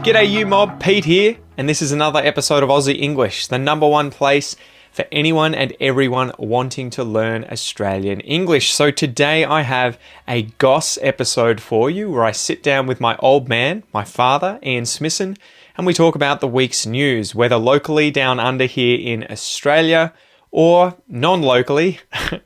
G'day you mob, Pete here, and this is another episode of Aussie English, the number one place for anyone and everyone wanting to learn Australian English. So today I have a Goss episode for you where I sit down with my old man, my father, Ian Smissen, and we talk about the week's news, whether locally down under here in Australia or non-locally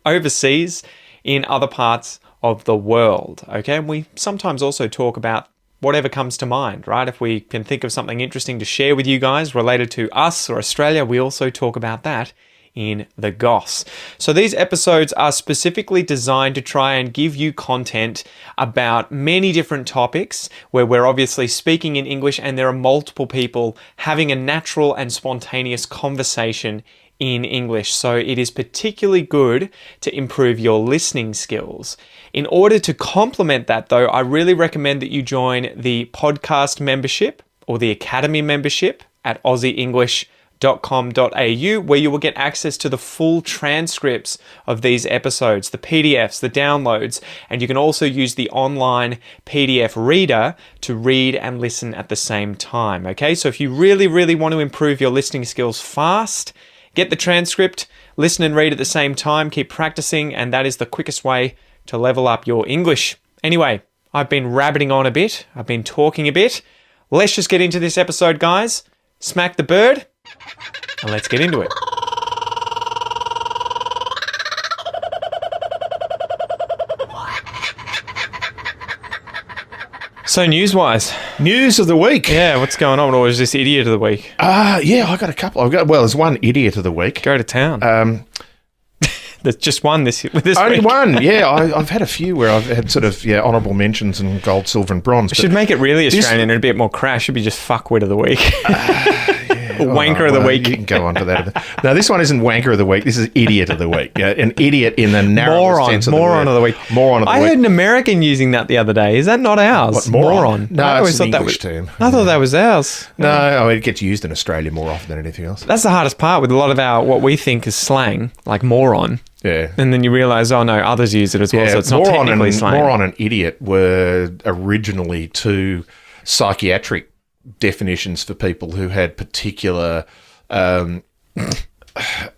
overseas in other parts of the world. Okay, and we sometimes also talk about whatever comes to mind, right? If we can think of something interesting to share with you guys related to us or Australia, we also talk about that in the Goss. So these episodes are specifically designed to try and give you content about many different topics where we're obviously speaking in English and there are multiple people having a natural and spontaneous conversation in English. So it is particularly good to improve your listening skills. In order to complement that though, I really recommend that you join the podcast membership or the academy membership at aussieenglish.com.au, where you will get access to the full transcripts of these episodes, the PDFs, the downloads, and you can also use the online PDF reader to read and listen at the same time. Okay, so if you really, really want to improve your listening skills fast, get the transcript, listen and read at the same time, keep practicing, and that is the quickest way to level up your English. Anyway, I've been rabbiting on a bit, I've been talking a bit. Let's just get into this episode, guys. Smack the bird, and let's get into it. So news-wise. News of the week. Yeah, what's going on? Or is this idiot of the week? Yeah, I got a couple. There's one idiot of the week. Go to town. There's just one this Only week. one, yeah. I've had a few where I've had sort of, honourable mentions and gold, silver and bronze. Should make it really Australian and a bit more crash. Should be just fuckwit of the week. Wanker of the week. You can go on to that. No, this one isn't wanker of the week. This is idiot of the week. Yeah, an idiot in the narrowest sense of the word. Moron of the week. Moron of the week. I heard an American using that the other day. Is that not ours? What, moron? No, I always it's an thought English that was, term. I thought that was ours. No, it gets used in Australia more often than anything else. That's the hardest part with a lot of our, what we think is slang, like moron. Yeah. And then you realise, oh no, others use it as well, so it's not technically slang. Moron and idiot were originally two psychiatric definitions for people who had particular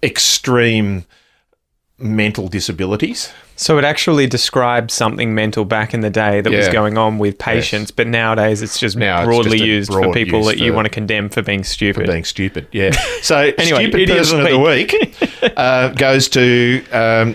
extreme mental disabilities. So it actually described something mental back in the day that was going on with patients, but nowadays it's just broadly used for people that you want to condemn for being stupid. Yeah. So anyway, stupid person of the week goes to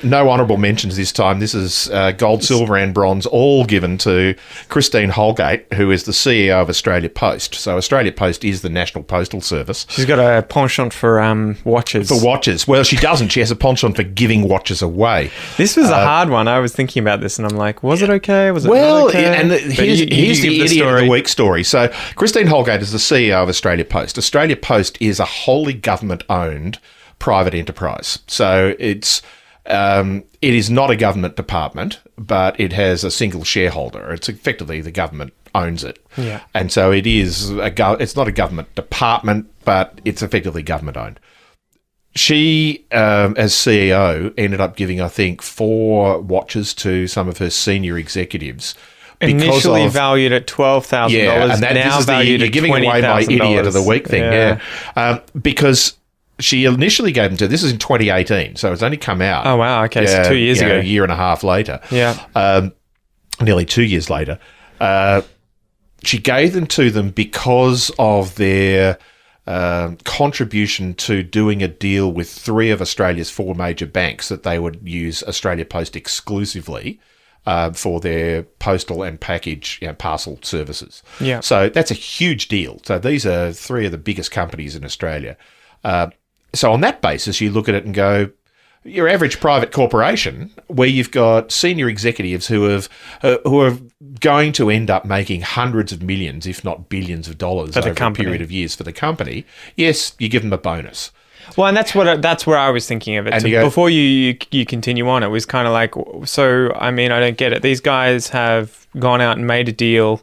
no honourable mentions this time. This is gold, silver and bronze, all given to Christine Holgate, who is the CEO of Australia Post. So Australia Post is the National Postal Service. She's got a penchant for watches. For watches. Well, she doesn't. She has a penchant for giving watches away. This was a hard one. I was thinking about this and I'm like, was it okay? Was it not okay? And here's the idiot of the week story. So Christine Holgate is the CEO of Australia Post. Australia Post is a wholly government-owned private enterprise. So it is not a government department, but it has a single shareholder. It's effectively the government owns it. Yeah. And so it is it's not a government department, but it's effectively government-owned. She, as CEO, ended up giving, I think, 4 watches to some of her senior executives. Initially valued at $12,000. Yeah, and this is you're giving away my idiot of the week thing. Yeah. Because she initially gave them to, this is in 2018, so it's only come out. Oh, wow. Okay, so 2 years ago. A year and a half later. Yeah. Nearly 2 years later. She gave them to them because of their contribution to doing a deal with 3 of Australia's 4 major banks that they would use Australia Post exclusively for their postal and package parcel services. Yeah. So that's a huge deal. So these are 3 of the biggest companies in Australia. So on that basis, you look at it and go, your average private corporation, where you've got senior executives who are going to end up making hundreds of millions, if not billions of dollars over a period of years for the company, yes, you give them a bonus. Well, and that's where I was thinking of it. So before you continue on, it was kind of like, so, I mean, I don't get it. These guys have gone out and made a deal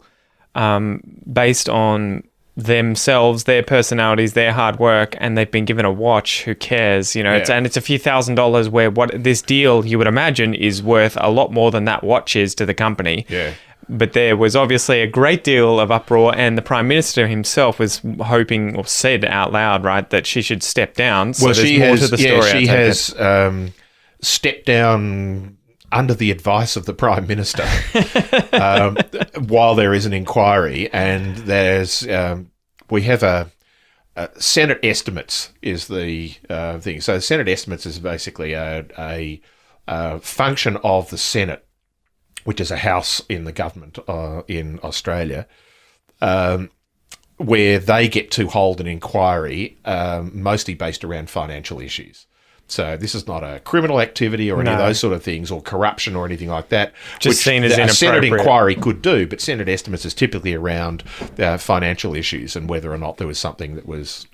based on themselves, their personalities, their hard work, and they've been given a watch. Who cares? You know, it's a few $1,000s where what this deal, you would imagine, is worth a lot more than that watch is to the company. Yeah. But there was obviously a great deal of uproar, and the Prime Minister himself was hoping, or said out loud, right, that she should step down. So Well, there's she more has, to the story. she has stepped down under the advice of the Prime Minister while there is an inquiry, and there's we have a Senate estimates is the thing. So Senate estimates is basically a function of the Senate, which is a house in the government in Australia, where they get to hold an inquiry, mostly based around financial issues. So this is not a criminal activity or any of those sort of things, or corruption or anything like that. Just seen as inappropriate. A Senate inquiry could do, but Senate estimates is typically around financial issues and whether or not there was something that was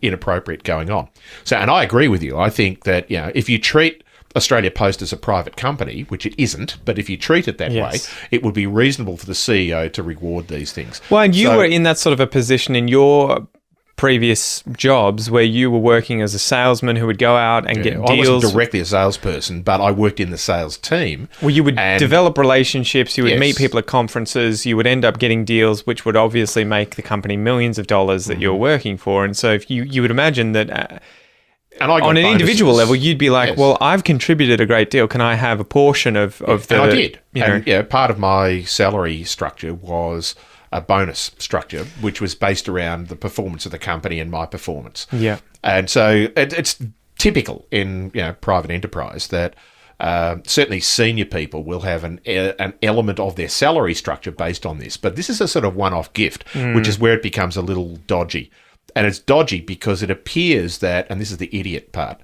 inappropriate going on. So, and I agree with you. I think that if you treat Australia Post as a private company, which it isn't, but if you treat it that way, it would be reasonable for the CEO to reward these things. Well, and you were in that sort of a position in your previous jobs where you were working as a salesman who would go out and get deals. I wasn't directly a salesperson, but I worked in the sales team. Well, you would develop relationships, you would meet people at conferences, you would end up getting deals which would obviously make the company millions of dollars that you're working for. And so if you would imagine that and I got on an bonuses. individual level, you'd be like, well, I've contributed a great deal. Can I have a portion of the... And I did. And part of my salary structure was a bonus structure, which was based around the performance of the company and my performance. Yeah. And so it's typical in private enterprise that certainly senior people will have an element of their salary structure based on this. But this is a sort of one-off gift, which is where it becomes a little dodgy. And it's dodgy because it appears that, and this is the idiot part,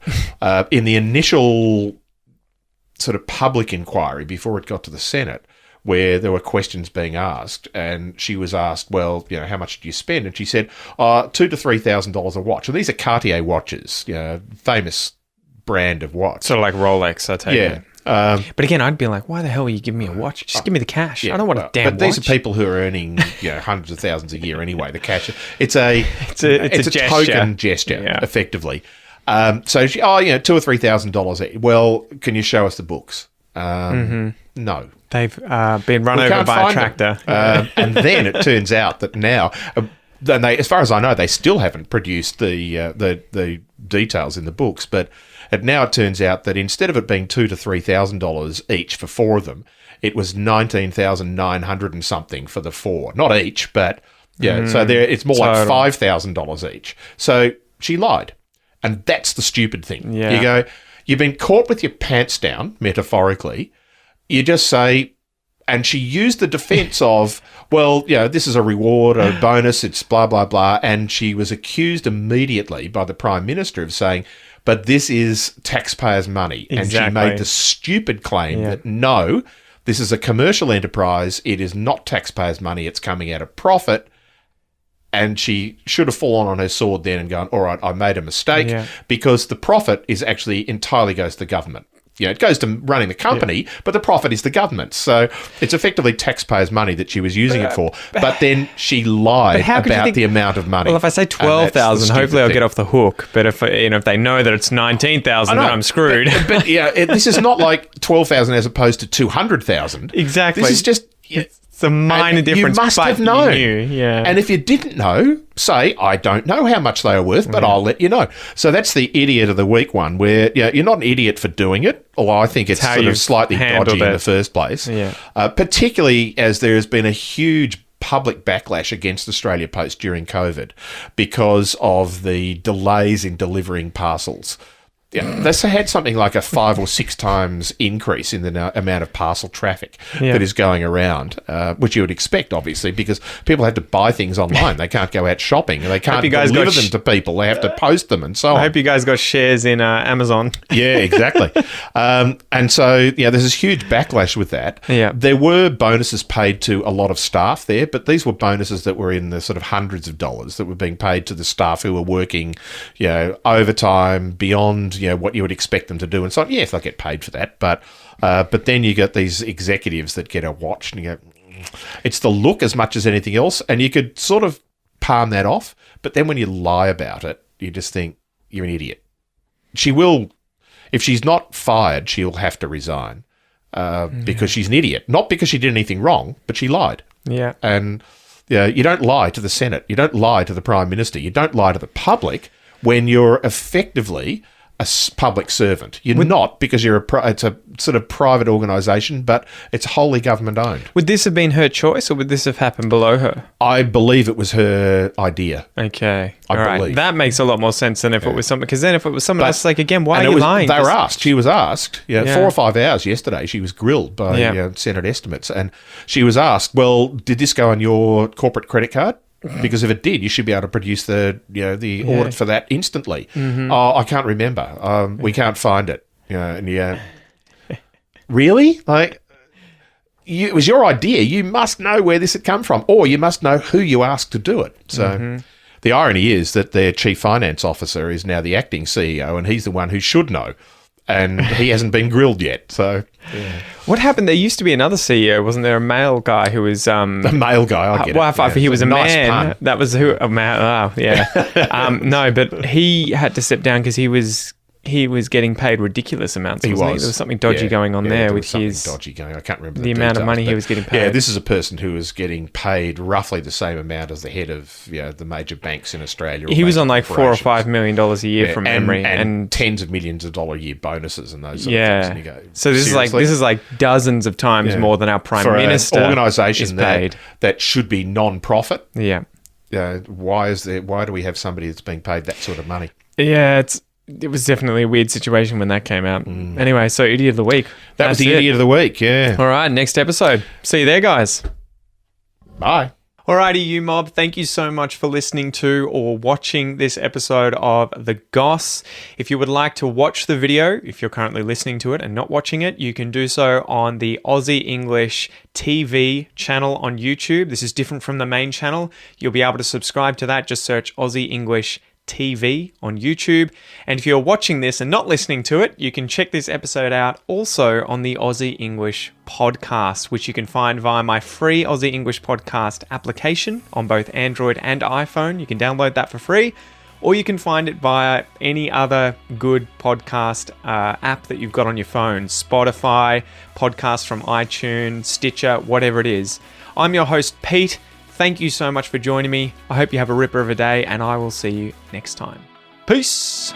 in the initial sort of public inquiry before it got to the Senate, where there were questions being asked, and she was asked, well, how much do you spend? And she said, $2,000 to $3,000 a watch. And these are Cartier watches, famous brand of watch. Sort of like Rolex, I take it. But again, I'd be like, why the hell are you giving me a watch? Just give me the cash. I don't want a damn watch. But these are people who are earning hundreds of thousands a year anyway. The cash, it's a token gesture, effectively. So she, $2,000 or $3,000. Well, can you show us the books? No. They've been run over by a tractor. And then it turns out that now, as far as I know, they still haven't produced the details in the books, but now it turns out that instead of it being $2,000 to $3,000 each for four of them, it was $19,900 and something for the four. Not each, but so it's more like $5,000 each. So she lied. And that's the stupid thing. Yeah. You go, you've been caught with your pants down, metaphorically. You just say, and she used the defense of, well, this is a reward, a bonus, it's blah, blah, blah. And she was accused immediately by the Prime Minister of saying, but this is taxpayers' money. Exactly. And she made the stupid claim that no, this is a commercial enterprise. It is not taxpayers' money. It's coming out of profit. And she should have fallen on her sword then and gone, all right, I made a mistake, because the profit is actually entirely goes to the government. It goes to running the company, but the profit is the government. So it's effectively taxpayers' money that she was using it for. But then she lied about the amount of money. Well, if I say 12,000, hopefully I'll get off the hook. But if they know that it's 19,000, then I'm screwed. But this is not like 12,000 as opposed to 200,000. Exactly. This is just... It's a minor difference. You must have known. You knew, And if you didn't know, say, I don't know how much they are worth, but I'll let you know. So that's the idiot of the week one, where you're not an idiot for doing it, although I think it's sort of slightly dodgy in the first place. Yeah. Particularly as there has been a huge public backlash against Australia Post during COVID because of the delays in delivering parcels. Yeah, they had something like a 5 or 6 times increase in the amount of parcel traffic that is going around, which you would expect, obviously, because people have to buy things online. They can't go out shopping. They can't deliver them to people. They have to post them and so on. I hope you guys got shares in Amazon. Yeah, exactly. And so, there's this huge backlash with that. Yeah. There were bonuses paid to a lot of staff there, but these were bonuses that were in the sort of hundreds of dollars that were being paid to the staff who were working, overtime, beyond what you would expect them to do and so on. Yes, they'll get paid for that, but then you get these executives that get a watch and you go, it's the look as much as anything else, and you could sort of palm that off, but then when you lie about it, you just think you're an idiot. She will, if she's not fired, she'll have to resign. because she's an idiot. Not because she did anything wrong, but she lied. Yeah. And you don't lie to the Senate. You don't lie to the Prime Minister. You don't lie to the public when you're effectively a public servant. You're not, because it's a sort of private organisation, but it's wholly government owned. Would this have been her choice, or would this have happened below her? I believe it was her idea. Okay. I All right. believe. That makes a lot more sense than if it was something. Because then if it was someone else, like, again, why And are you lying? They were asked. She was asked. Yeah. 4 or 5 hours yesterday. She was grilled by Senate estimates, and she was asked, "Well, did this go on your corporate credit card? Because if it did, you should be able to produce the audit for that instantly." Oh, I can't remember. We can't find it. Really? Like, it was your idea. You must know where this had come from, or you must know who you asked to do it. So the irony is that their chief finance officer is now the acting CEO, and he's the one who should know, and he hasn't been grilled yet. So. Yeah. What happened? There used to be another CEO, wasn't there? A male guy who was a male guy. I get well, it. He was a nice man. Pun. That was who? A man. Oh, yeah. No, but he had to step down because he was getting paid ridiculous amounts. There was something dodgy going on there with his dodgy going. I can't remember the amount of money he was getting paid. Yeah, this is a person who was getting paid roughly the same amount as the head of the major banks in Australia. He was on like $4 or $5 million a year from memory, and tens of millions of dollars a year bonuses and those sort of things. And you go, so this is like dozens of times more than our prime minister. For an organisation paid. that should be non-profit. Yeah. Why do we have somebody that's being paid that sort of money? Yeah, it was definitely a weird situation when that came out. Anyway, so Idiot of the Week. That was the Idiot of the Week, yeah. All right, next episode. See you there, guys. Bye. Alrighty, you mob, thank you so much for listening to or watching this episode of The Goss. If you would like to watch the video, if you're currently listening to it and not watching it, you can do so on the Aussie English TV channel on YouTube. This is different from the main channel. You'll be able to subscribe to that. Just search Aussie English TV on YouTube. And if you're watching this and not listening to it, you can check this episode out also on the Aussie English podcast, which you can find via my free Aussie English podcast application on both Android and iPhone. You can download that for free, or you can find it via any other good podcast app that you've got on your phone. Spotify, podcasts from iTunes, Stitcher, whatever it is. I'm your host, Pete. Thank you so much for joining me. I hope you have a ripper of a day, and I will see you next time. Peace.